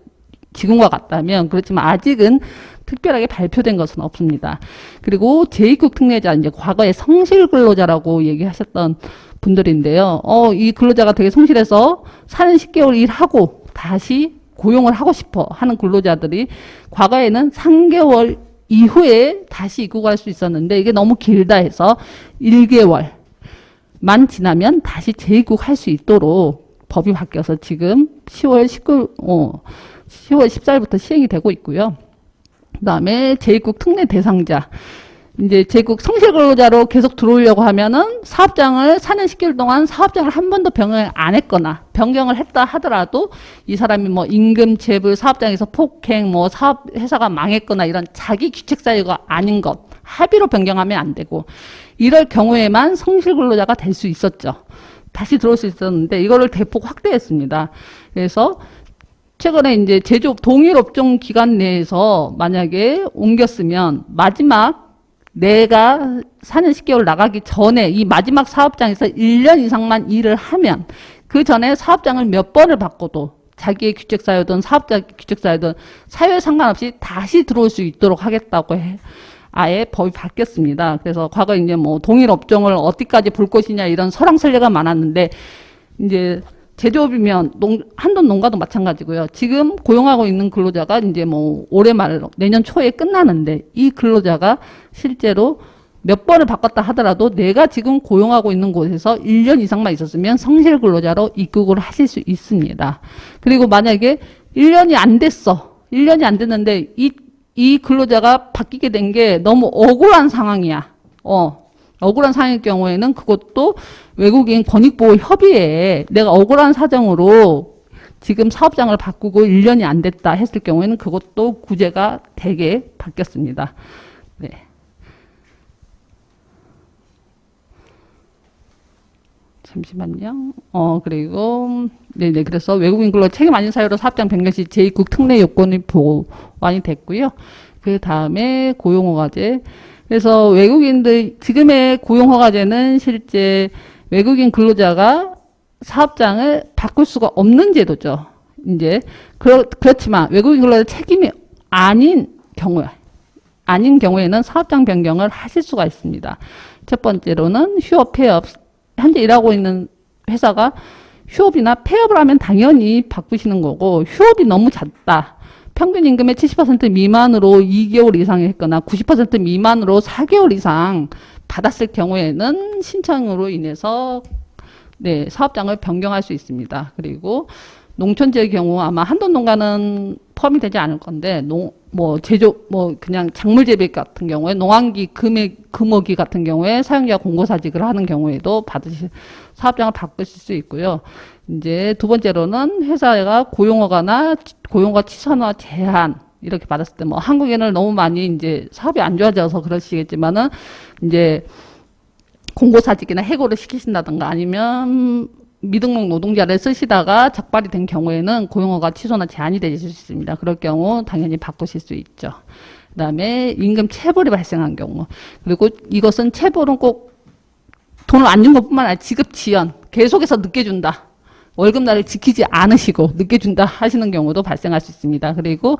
지금과 같다면. 그렇지만 아직은 특별하게 발표된 것은 없습니다. 그리고 제2급 특례자, 이제 과거에 성실 근로자라고 얘기하셨던 분들인데요. 이 근로자가 되게 성실해서 4년 10개월 일하고 다시 고용을 하고 싶어 하는 근로자들이 과거에는 3개월 이후에 다시 입국할 수 있었는데 이게 너무 길다 해서 1개월만 지나면 다시 재입국할 수 있도록 법이 바뀌어서 지금 10월 14일부터 시행이 되고 있고요. 그 다음에 재입국 특례 대상자. 이제 재입국 성실 근로자로 계속 들어오려고 하면은 사업장을 4년 10개월 동안 사업장을 한 번도 변경을 안 했거나 변경을 했다 하더라도 이 사람이 뭐 임금 체불, 사업장에서 폭행, 뭐 사업 회사가 망했거나 이런 자기 귀책 사유가 아닌 것 합의로 변경하면 안 되고 이럴 경우에만 성실 근로자가 될 수 있었죠. 다시 들어올 수 있었는데 이거를 대폭 확대했습니다. 그래서 최근에 이제 제조업 동일 업종 기간 내에서 만약에 옮겼으면 마지막 내가 4년 10개월 나가기 전에 이 마지막 사업장에서 1년 이상만 일을 하면 그 전에 사업장을 몇 번을 바꿔도 자기의 귀책사유든 사업자 귀책사유든 사유에 상관없이 다시 들어올 수 있도록 하겠다고 아예 법이 바뀌었습니다. 그래서 과거 이제 뭐 동일 업종을 어디까지 볼 것이냐 이런 설왕설래가 많았는데 이제 제조업이면 한돈 농가도 마찬가지고요. 지금 고용하고 있는 근로자가 이제 뭐 올해 말 내년 초에 끝나는데 이 근로자가 실제로 몇 번을 바꿨다 하더라도 내가 지금 고용하고 있는 곳에서 1년 이상만 있었으면 성실 근로자로 입국을 하실 수 있습니다. 그리고 만약에 1년이 안 됐어. 1년이 안 됐는데 이 근로자가 바뀌게 된 게 너무 억울한 상황이야. 억울한 상황일 경우에는 그것도 외국인 권익보호 협의회에 내가 억울한 사정으로 지금 사업장을 바꾸고 1년이 안 됐다 했을 경우에는 그것도 구제가 되게 바뀌었습니다. 네. 잠시만요. 그리고, 네네. 그래서 외국인 근로 책임 아닌 사유로 사업장 변경 시 제2국 특례 요건이 보완이 됐고요. 그 다음에 고용허가제. 그래서 외국인들, 지금의 고용허가제는 실제 외국인 근로자가 사업장을 바꿀 수가 없는 제도죠. 이제, 그렇지만 외국인 근로자 책임이 아닌 경우에는 사업장 변경을 하실 수가 있습니다. 첫 번째로는 휴업, 폐업. 현재 일하고 있는 회사가 휴업이나 폐업을 하면 당연히 바꾸시는 거고 휴업이 너무 잦다. 평균 임금의 70% 미만으로 2개월 이상 했거나 90% 미만으로 4개월 이상 받았을 경우에는 신청으로 인해서 네, 사업장을 변경할 수 있습니다. 그리고 농촌지의 경우 아마 한돈 농가는 포함이 되지 않을 건데 그냥 작물 재배 같은 경우에 농한기 금어기 같은 경우에 사용자 공고사직을 하는 경우에도 사업장을 바꾸실 수 있고요. 이제 두 번째로는 회사가 고용허가나 고용허가 취소나 제한 이렇게 받았을 때 한국인을 너무 많이 이제 사업이 안 좋아져서 그러시겠지만은 이제 공고사직이나 해고를 시키신다든가 아니면 미등록 노동자를 쓰시다가 적발이 된 경우에는 고용허가 취소나 제한이 되실 수 있습니다. 그럴 경우 당연히 바꾸실 수 있죠. 그 다음에 임금 체불이 발생한 경우. 그리고 이것은 체불은 꼭 돈을 안 준 것뿐만 아니라 지급 지연, 계속해서 늦게 준다. 월급날을 지키지 않으시고 늦게 준다 하시는 경우도 발생할 수 있습니다. 그리고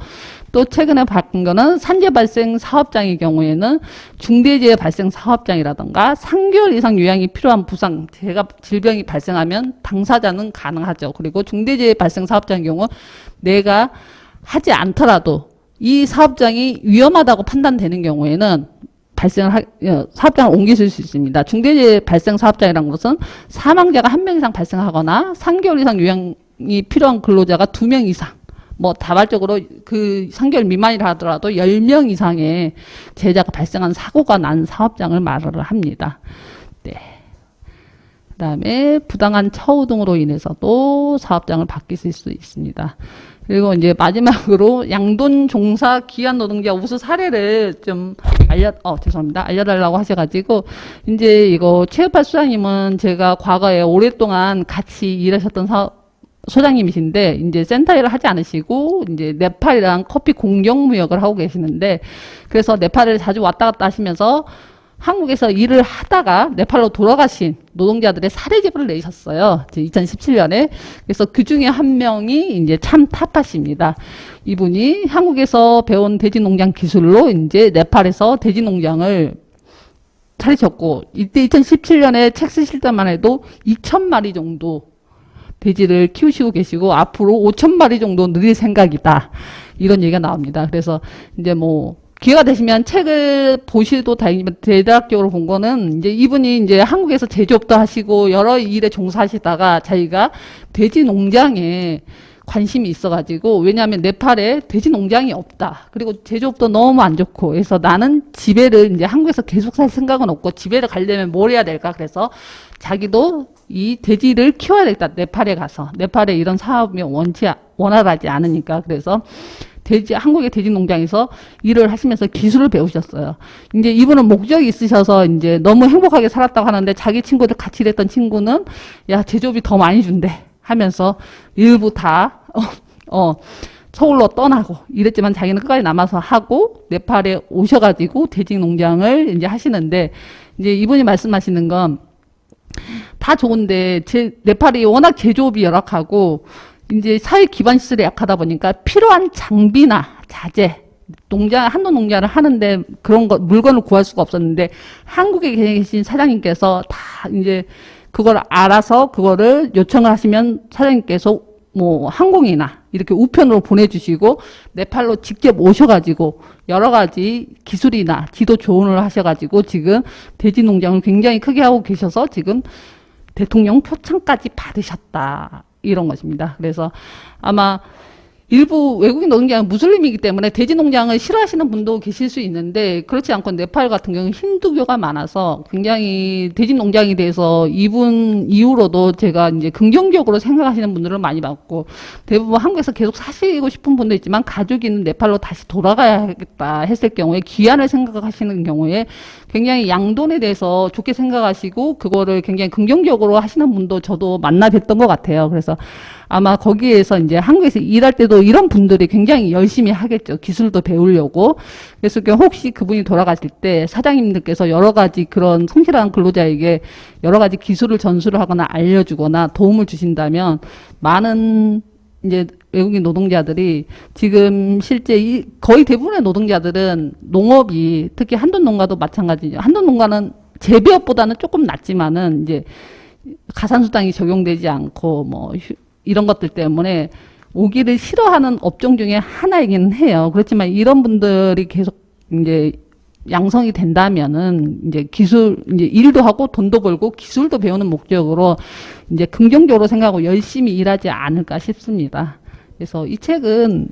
또 최근에 바꾼 거는 산재 발생 사업장의 경우에는 중대재해 발생 사업장이라든가 3개월 이상 요양이 필요한 부상, 질병이 발생하면 당사자는 가능하죠. 그리고 중대재해 발생 사업장의 경우 내가 하지 않더라도 이 사업장이 위험하다고 판단되는 경우에는 사업장을 옮기실 수 있습니다. 중대재해 발생 사업장이라는 것은 사망자가 1명 이상 발생하거나 3개월 이상 요양이 필요한 근로자가 2명 이상, 다발적으로 그 3개월 미만이라 하더라도 10명 이상의 재해자가 발생한 사고가 난 사업장을 말을 합니다. 네. 그 다음에 부당한 처우 등으로 인해서도 사업장을 바뀌실 수 있습니다. 그리고 이제 마지막으로 양돈 종사 기한 노동자 우수 사례를 좀 알려달라고 하셔가지고, 이제 이거 최우팔 소장님은 제가 과거에 오랫동안 같이 일하셨던 소장님이신데, 이제 센터 일을 하지 않으시고, 이제 네팔이랑 커피 공정무역을 하고 계시는데, 그래서 네팔을 자주 왔다 갔다 하시면서 한국에서 일을 하다가 네팔로 돌아가신 노동자들의 사례집을 내셨어요. 2017년에. 그래서 그 중에 한 명이 이제 참 타파씨입니다. 이분이 한국에서 배운 돼지 농장 기술로 이제 네팔에서 돼지 농장을 차리셨고, 이때 2017년에 책 쓰실 때만 해도 2,000마리 정도 돼지를 키우시고 계시고, 앞으로 5,000마리 정도 늘릴 생각이다. 이런 얘기가 나옵니다. 그래서 이제 뭐, 기회가 되시면 책을 보시도 다행이지만 대략적으로 본 거는 이제 이분이 이제 한국에서 제조업도 하시고 여러 일에 종사하시다가 자기가 돼지 농장에 관심이 있어가지고, 왜냐하면 네팔에 돼지 농장이 없다. 그리고 제조업도 너무 안 좋고, 그래서 나는 지배를 이제 한국에서 계속 살 생각은 없고 지배를 가려면 뭘 해야 될까? 그래서 자기도 이 돼지를 키워야 되겠다. 네팔에 가서. 네팔에 이런 사업이 원활하지 않으니까. 그래서 한국의 돼지 농장에서 일을 하시면서 기술을 배우셨어요. 이제 이분은 목적이 있으셔서 이제 너무 행복하게 살았다고 하는데, 자기 친구들 같이 일했던 친구는 야, 제조업이 더 많이 준대 하면서 일부 다 서울로 떠나고 이랬지만 자기는 끝까지 남아서 하고 네팔에 오셔가지고 돼지 농장을 이제 하시는데, 이제 이분이 말씀하시는 건 다 좋은데 네팔이 워낙 제조업이 열악하고 이제 사회 기반 시설이 약하다 보니까 필요한 장비나 자재, 한돈 농장을 하는데 그런 물건을 구할 수가 없었는데, 한국에 계신 사장님께서 다 이제 그걸 알아서 그거를 요청을 하시면 사장님께서 뭐 항공이나 이렇게 우편으로 보내주시고 네팔로 직접 오셔가지고 여러 가지 기술이나 지도 조언을 하셔가지고 지금 돼지 농장을 굉장히 크게 하고 계셔서 지금 대통령 표창까지 받으셨다. 이런 것입니다. 그래서 아마 일부 외국인 노동자는 무슬림이기 때문에 돼지 농장을 싫어하시는 분도 계실 수 있는데, 그렇지 않고 네팔 같은 경우는 힌두교가 많아서 굉장히 돼지 농장에 대해서 이분 이후로도 제가 이제 긍정적으로 생각하시는 분들을 많이 봤고, 대부분 한국에서 계속 사시고 싶은 분도 있지만 가족이 있는 네팔로 다시 돌아가야겠다 했을 경우에 귀환을 생각하시는 경우에 굉장히 양돈에 대해서 좋게 생각하시고 그거를 굉장히 긍정적으로 하시는 분도 저도 만나 뵀던 것 같아요. 그래서 아마 거기에서 이제 한국에서 일할 때도 이런 분들이 굉장히 열심히 하겠죠. 기술도 배우려고. 그래서 혹시 그분이 돌아가실 때 사장님들께서 여러 가지 그런 성실한 근로자에게 여러 가지 기술을 전수를 하거나 알려주거나 도움을 주신다면, 많은 이제 외국인 노동자들이 지금 실제 거의 대부분의 노동자들은 농업이, 특히 한돈 농가도 마찬가지죠. 한돈 농가는 재배업보다는 조금 낫지만은 이제 가산수당이 적용되지 않고 뭐 이런 것들 때문에 오기를 싫어하는 업종 중에 하나이긴 해요. 그렇지만 이런 분들이 계속 이제 양성이 된다면은 이제 이제 일도 하고 돈도 벌고 기술도 배우는 목적으로 이제 긍정적으로 생각하고 열심히 일하지 않을까 싶습니다. 그래서 이 책은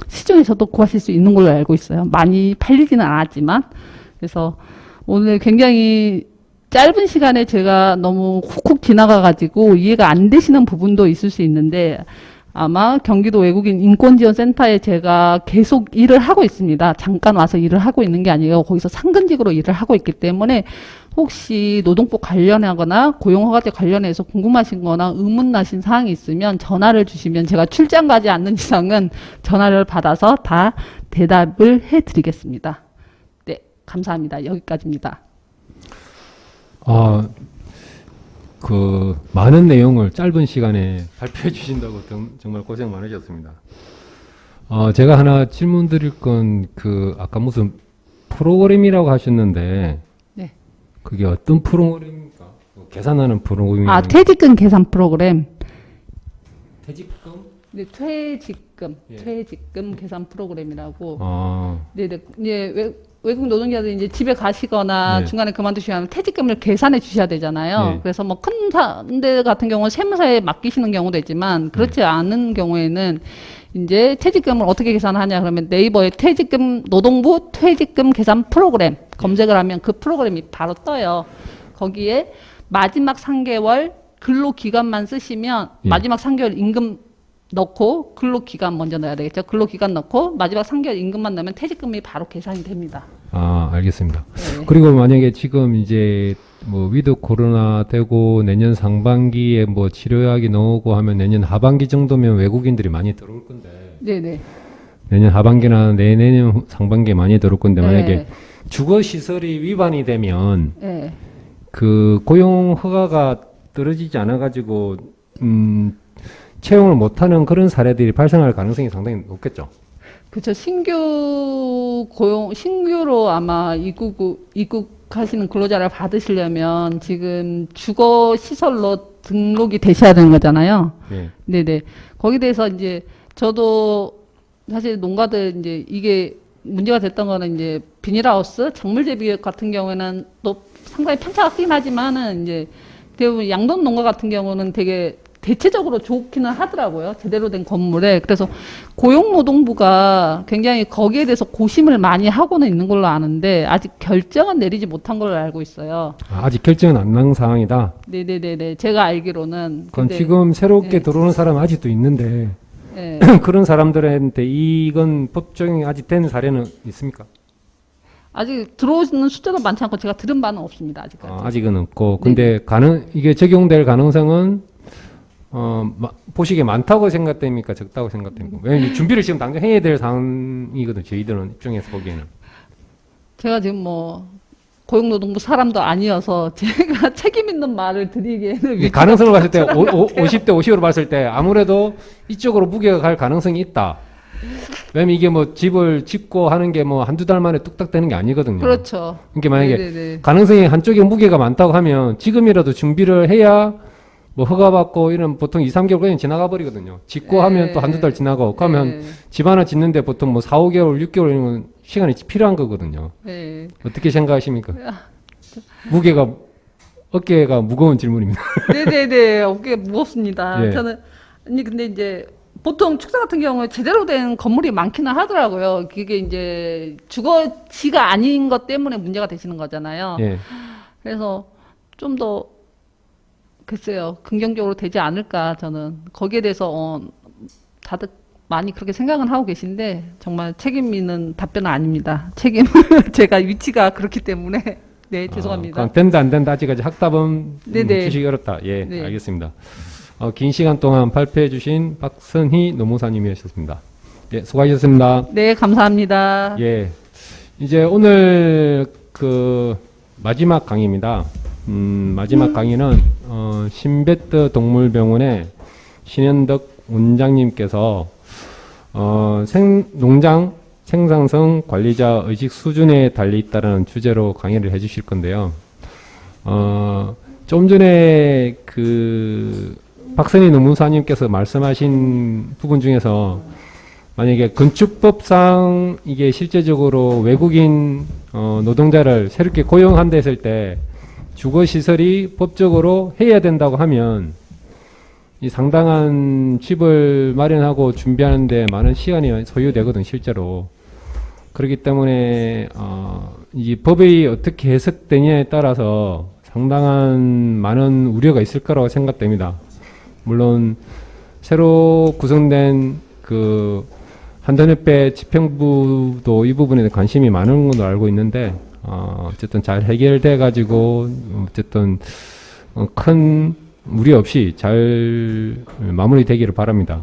시중에서도 구하실 수 있는 걸로 알고 있어요. 많이 팔리지는 않았지만. 그래서 오늘 굉장히 짧은 시간에 제가 너무 훅훅 지나가가지고 이해가 안 되시는 부분도 있을 수 있는데, 아마 경기도 외국인 인권지원센터에 제가 계속 일을 하고 있습니다. 잠깐 와서 일을 하고 있는 게 아니고 거기서 상근직으로 일을 하고 있기 때문에 혹시 노동법 관련하거나 고용허가제 관련해서 궁금하신 거나 의문나신 사항이 있으면 전화를 주시면 제가 출장 가지 않는 이상은 전화를 받아서 다 대답을 해드리겠습니다. 네, 감사합니다. 여기까지입니다. 많은 내용을 짧은 시간에 발표해 주신다고 정말 고생 많으셨습니다. 제가 하나 질문 드릴 건, 아까 무슨 프로그램이라고 하셨는데, 네. 그게 어떤 프로그램입니까? 계산하는 프로그램이. 퇴직금 계산 프로그램. 퇴직금? 네, 퇴직금 계산 프로그램이라고. 네네. 예, 외국 노동자들이 이제 집에 가시거나 네. 중간에 그만두시면 퇴직금을 계산해 주셔야 되잖아요. 네. 그래서 뭐 큰 데 같은 경우는 세무사에 맡기시는 경우도 있지만, 그렇지 않은 경우에는 이제 퇴직금을 어떻게 계산하냐 그러면 네이버에 노동부 퇴직금 계산 프로그램 검색을 하면 그 프로그램이 바로 떠요. 거기에 마지막 3개월 근로기간만 쓰시면 마지막 3개월 임금 넣고 근로기간 먼저 넣어야 되겠죠. 근로기간 넣고 마지막 3개월 임금만 넣으면 퇴직금이 바로 계산이 됩니다. 알겠습니다. 네. 그리고 만약에 지금 이제 뭐 위드 코로나 되고 내년 상반기에 뭐 치료약이 나오고 하면 내년 하반기 정도면 외국인들이 많이 들어올 건데. 네네. 내년 하반기나 내년 상반기에 많이 들어올 건데, 만약에 주거 시설이 위반이 되면 예. 그 고용 허가가 떨어지지 않아 가지고 채용을 못하는 그런 사례들이 발생할 가능성이 상당히 높겠죠. 그렇죠. 신규로 아마 입국하시는 근로자를 받으시려면 지금 주거 시설로 등록이 되셔야 되는 거잖아요. 예. 네네. 거기에 대해서 이제 저도 사실 농가들 이제 이게 문제가 됐던 거는 이제 비닐하우스, 작물 재배 같은 경우에는 또 상당히 편차가 크긴 하지만은 이제 대부분 양돈 농가 같은 경우는 되게 대체적으로 좋기는 하더라고요. 제대로 된 건물에. 그래서 고용노동부가 굉장히 거기에 대해서 고심을 많이 하고는 있는 걸로 아는데 아직 결정은 내리지 못한 걸로 알고 있어요. 아직 결정은 안 난 상황이다. 네네네네. 제가 알기로는. 그건 근데, 지금 새롭게 네. 들어오는 사람 아직도 있는데 예. 그런 사람들한테 이건 법 적용이 아직 된 사례는 있습니까? 아직 들어오는 숫자도 많지 않고 제가 들은 바는 없습니다. 아직까지. 아직은 없고 근데 이게 적용될 가능성은 보시기에 많다고 생각됩니까? 적다고 생각됩니까? 왜냐면 준비를 지금 당장 해야 될 상황이거든. 저희들은 입장에서 보기에는. 제가 지금 뭐 고용노동부 사람도 아니어서 제가 책임 있는 말을 드리기에는 이 가능성을 봤을 때 50대 50으로 봤을 때 아무래도 이쪽으로 무게가 갈 가능성이 있다. 왜냐면 이게 뭐 집을 짓고 하는 게 뭐 한두 달 만에 뚝딱 되는 게 아니거든요. 그렇죠. 그러니까 만약에 네네네. 가능성이 한쪽에 무게가 많다고 하면 지금이라도 준비를 해야 뭐 허가받고 이런 보통 2, 3개월 그냥 지나가 버리거든요. 짓고 하면 또 한두 달 지나고 그러면 집 하나 짓는데 보통 뭐 4, 5개월, 6개월 이런 건 시간이 필요한 거거든요. 네. 어떻게 생각하십니까? 무게가 어깨가 무거운 질문입니다. 네네네. 어깨 무겁습니다. 예. 저는 아니 근데 이제 보통 축사 같은 경우에 제대로 된 건물이 많기는 하더라고요. 그게 이제 주거지가 아닌 것 때문에 문제가 되시는 거잖아요. 예. 그래서 좀 더 글쎄요 긍정적으로 되지 않을까 저는 거기에 대해서 다들 많이 그렇게 생각은 하고 계신데 정말 책임 있는 답변은 아닙니다. 제가 위치가 그렇기 때문에 네 죄송합니다. 그럼 된다 안 된다 아직까지 확답은 네네. 주시기 어렵다. 예, 네. 알겠습니다. 긴 시간 동안 발표해 주신 박선희 노무사님이셨습니다. 예, 수고하셨습니다. 네 감사합니다. 예, 이제 오늘 그 마지막 강의입니다. 마지막 강의는 신베트 동물병원의 신현덕 원장님께서 농장 생산성 관리자 의식 수준에 달려 있다는 주제로 강의를 해주실 건데요. 좀 전에 그 박선희 노무사님께서 말씀하신 부분 중에서 만약에 건축법상 이게 실제적으로 외국인 노동자를 새롭게 고용한다 했을 때 주거시설이 법적으로 해야 된다고 하면 이 상당한 집을 마련하고 준비하는데 많은 시간이 소요되거든 실제로. 그렇기 때문에 이 법이 어떻게 해석되냐에 따라서 상당한 많은 우려가 있을 거라고 생각됩니다. 물론 새로 구성된 그 한전협회 집행부도 이 부분에 관심이 많은 걸로 알고 있는데 어쨌든 잘 해결돼 가지고 어쨌든 큰 무리 없이 잘 마무리되기를 바랍니다.